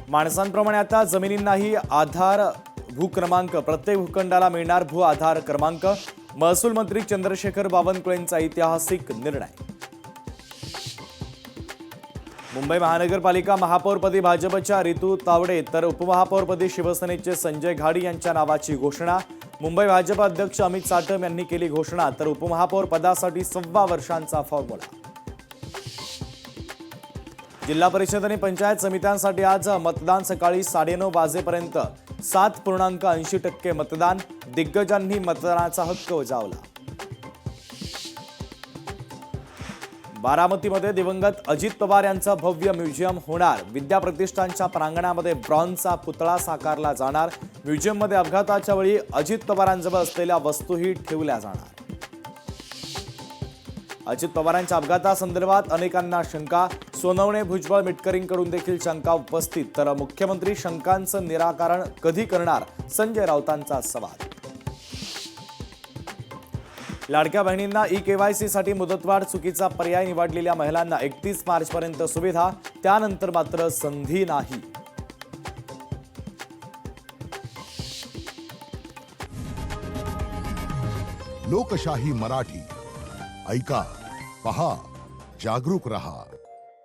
माणसांप्रमाणे आता जमिनींनाही आधार भूक्रमांक, प्रत्येक भूखंडाला मिळणार भू आधार क्रमांक। महसूल मंत्री चंद्रशेखर बावनकुळेंचा ऐतिहासिक निर्णय। मुंबई महानगरपालिका महापौरपदी भाजपच्या रितू तावडे तर उपमहापौरपदी शिवसेनेचे संजय घाडी यांच्या नावाची घोषणा। मुंबई भाजप अध्यक्ष अमित साटम यांनी केली घोषणा, तर उपमहापौर पदासाठी 6 वर्षांचा फॉर्म्युला। जिल्हा परिषद आणि पंचायत समित्यांसाठी आज मतदान सकाळी 9:30 वाजेपर्यंत 7.80% मतदान। दिग्गजांनी मतदानाचा हक्क बजावला। बारामतीमध्ये दिवंगत अजित पवार यांचं भव्य म्युझियम होणार। विद्या प्रतिष्ठानच्या प्रांगणामध्ये ब्रॉन्झचा पुतळा साकारला जाणार। म्युझियममध्ये अपघाताच्या वेळी अजित पवारांजवळ असलेल्या वस्तूही ठेवल्या जाणार। अजित पवारांच्या अपघातासंदर्भात अनेकांना शंका। सोनवणे, भुजबळ, मिटकरींकडून देखील शंका उपस्थित, तर मुख्यमंत्री शंकांचं निराकरण कधी करणार, संजय राऊतांचा सवाल। लाडक्या बहिणींना ई-केवायसी साठी मुदतवाढ चुकीचा पर्याय निवडलेल्या महिलांना 31 मार्चपर्यंत सुविधा, त्यानंतर मात्र संधी नाही। लोकशाही मराठी ऐका, पहा, जागरूक रहा।